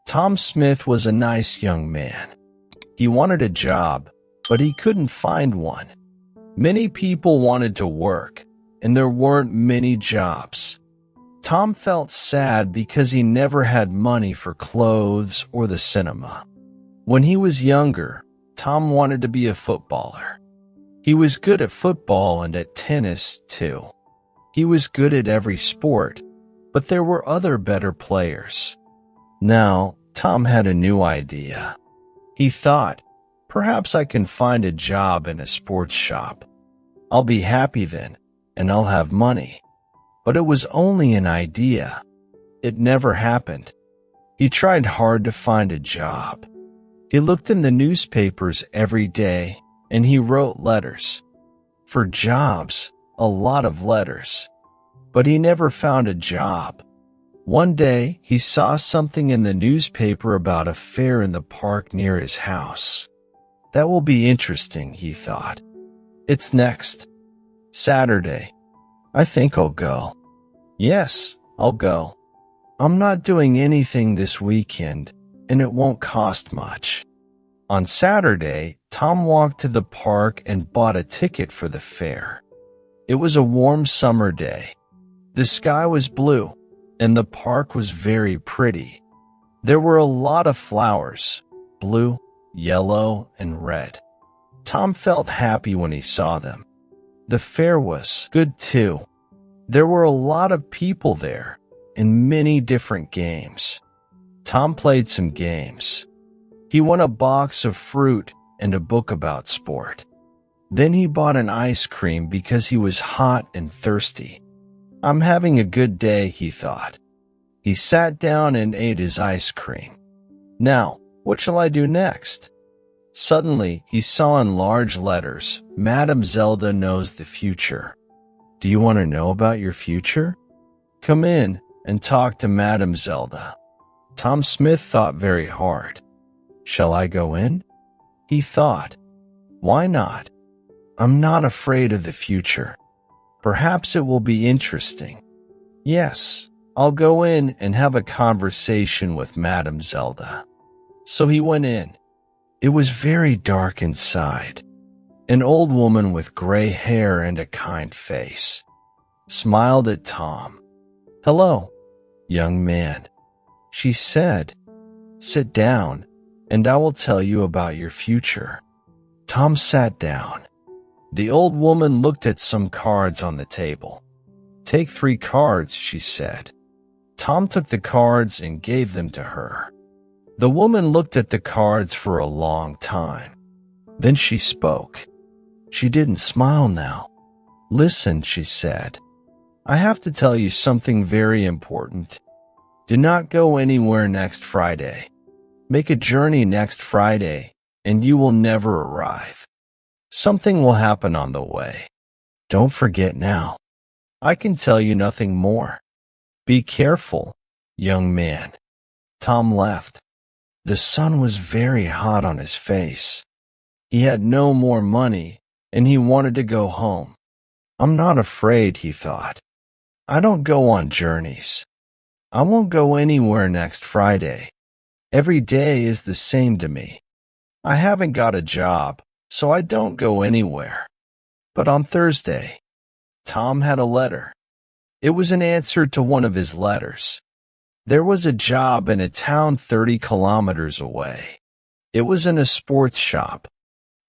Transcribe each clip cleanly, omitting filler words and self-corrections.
Tom Smith was a nice young man. He wanted a job, but he couldn't find one. Many people wanted to work, and there weren't many jobs. Tom felt sad because he never had money for clothes or the cinema. When he was younger, Tom wanted to be a footballer. He was good at football and at tennis, too. He was good at every sport, but there were other better players. Now, Tom had a new idea. He thought, perhaps I can find a job in a sports shop. I'll be happy then, and I'll have money. But it was only an idea. It never happened. He tried hard to find a job. He looked in the newspapers every day, and he wrote letters. For jobs, a lot of letters. But he never found a job. One day, he saw something in the newspaper about a fair in the park near his house. That will be interesting, he thought. It's next Saturday. I think I'll go. Yes, I'll go. I'm not doing anything this weekend, and it won't cost much. On Saturday, Tom walked to the park and bought a ticket for the fair. It was a warm summer day. The sky was blue, and the park was very pretty. There were a lot of flowers, blue, yellow, and red. Tom felt happy when he saw them. The fair was good too. There were a lot of people there, and many different games. Tom played some games. He won a box of fruit and a book about sport. Then he bought an ice cream because he was hot and thirsty. I'm having a good day, he thought. He sat down and ate his ice cream. Now, what shall I do next? Suddenly, he saw in large letters, Madame Zelda knows the future. Do you want to know about your future? Come in and talk to Madame Zelda. Tom Smith thought very hard. Shall I go in? He thought. Why not? I'm not afraid of the future. Perhaps it will be interesting. Yes, I'll go in and have a conversation with Madame Zelda. So he went in. It was very dark inside. An old woman with gray hair and a kind face smiled at Tom. Hello, young man, she said. Sit down, and I will tell you about your future. Tom sat down. The old woman looked at some cards on the table. Take 3 cards, she said. Tom took the cards and gave them to her. The woman looked at the cards for a long time. Then she spoke. She didn't smile now. Listen, she said. I have to tell you something very important. Do not go anywhere next Friday. Make a journey next Friday, and you will never arrive. Something will happen on the way. Don't forget now. I can tell you nothing more. Be careful, young man. Tom left. The sun was very hot on his face. He had no more money, and he wanted to go home. I'm not afraid, he thought. I don't go on journeys. I won't go anywhere next Friday. Every day is the same to me. I haven't got a job, so I don't go anywhere. But on Thursday, Tom had a letter. It was an answer to one of his letters. There was a job in a town 30 kilometers away. It was in a sports shop.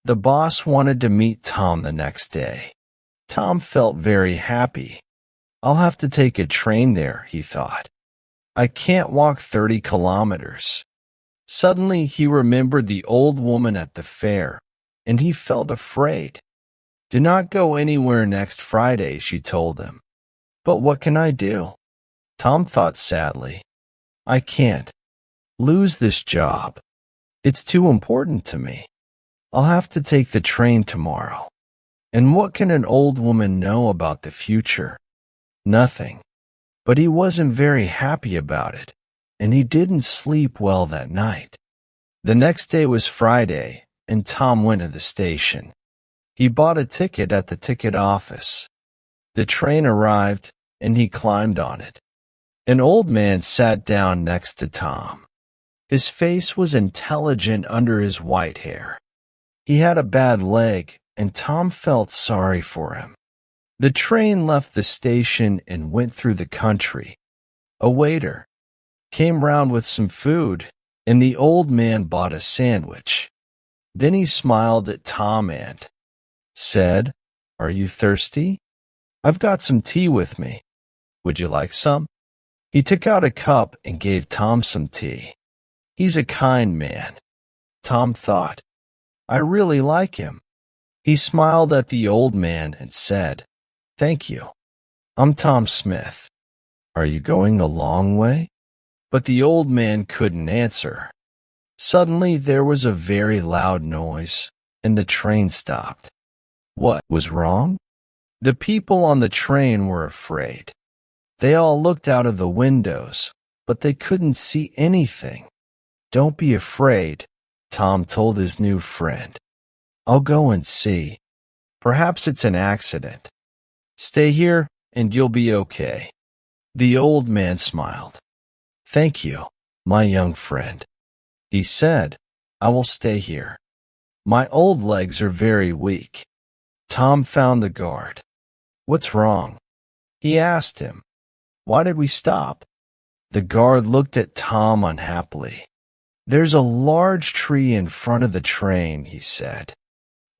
The boss wanted to meet Tom the next day. Tom felt very happy. I'll have to take a train there, he thought. I can't walk 30 kilometers. Suddenly, he remembered the old woman at the fair, and he felt afraid. Do not go anywhere next Friday, she told him. But what can I do? Tom thought sadly. I can't lose this job. It's too important to me. I'll have to take the train tomorrow. And what can an old woman know about the future? Nothing. But he wasn't very happy about it, and he didn't sleep well that night. The next day was Friday, and Tom went to the station. He bought a ticket at the ticket office. The train arrived, and he climbed on it. An old man sat down next to Tom. His face was intelligent under his white hair. He had a bad leg, and Tom felt sorry for him. The train left the station and went through the country. A waiter came round with some food, and the old man bought a sandwich. Then he smiled at Tom and said, "Are you thirsty? I've got some tea with me. Would you like some?" He took out a cup and gave Tom some tea. He's a kind man, Tom thought. I really like him. He smiled at the old man and said, "Thank you. I'm Tom Smith. Are you going a long way?" But the old man couldn't answer. Suddenly there was a very loud noise, and the train stopped. What was wrong? The people on the train were afraid. They all looked out of the windows, but they couldn't see anything. "Don't be afraid," Tom told his new friend. "I'll go and see. Perhaps it's an accident. Stay here and you'll be okay." The old man smiled. "Thank you, my young friend," he said. "I will stay here. My old legs are very weak." Tom found the guard. "What's wrong?" he asked him. "Why did we stop?" The guard looked at Tom unhappily. "There's a large tree in front of the train," he said.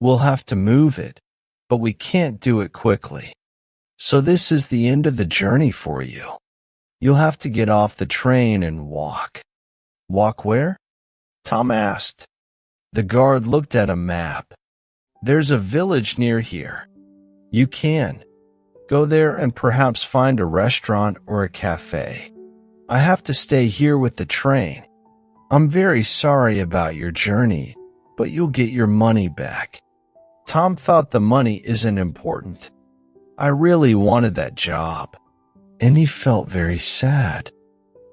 "We'll have to move it, but we can't do it quickly. So this is the end of the journey for you. You'll have to get off the train and walk." "Walk where?" Tom asked. The guard looked at a map. "There's a village near here. You can go there and perhaps find a restaurant or a cafe. I have to stay here with the train. I'm very sorry about your journey, but you'll get your money back." Tom thought the money isn't important. I really wanted that job, and he felt very sad.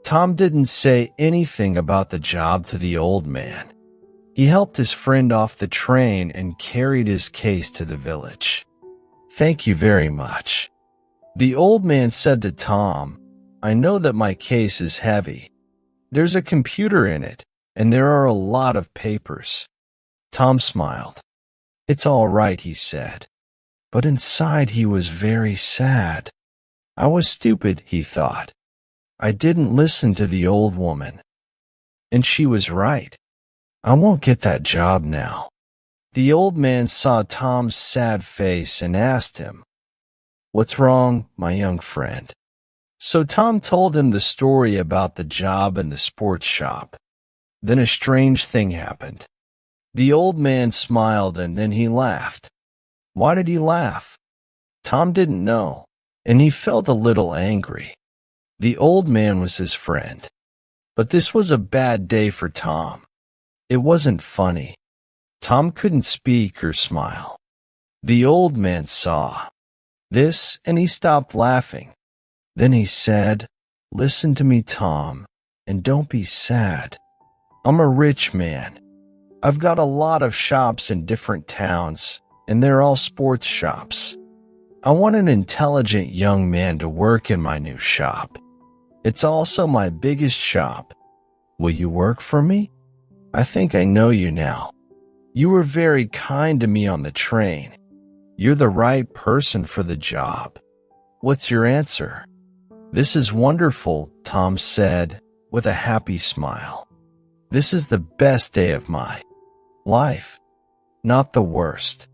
Tom didn't say anything about the job to the old man. He helped his friend off the train and carried his case to the village. "Thank you very much." The old man said to Tom, "I know that my case is heavy. There's a computer in it, and there are a lot of papers." Tom smiled. "It's all right," he said. But inside he was very sad. I was stupid, he thought. I didn't listen to the old woman. And she was right. I won't get that job now. The old man saw Tom's sad face and asked him, "What's wrong, my young friend?" So Tom told him the story about the job in the sports shop. Then a strange thing happened. The old man smiled and then he laughed. Why did he laugh? Tom didn't know, and he felt a little angry. The old man was his friend. But this was a bad day for Tom. It wasn't funny. Tom couldn't speak or smile. The old man saw this and he stopped laughing. Then he said, "Listen to me, Tom, and don't be sad. I'm a rich man. I've got a lot of shops in different towns, and they're all sports shops. I want an intelligent young man to work in my new shop. It's also my biggest shop. Will you work for me? I think I know you now. You were very kind to me on the train. You're the right person for the job. What's your answer?" "This is wonderful," Tom said with a happy smile. "This is the best day of my life, not the worst."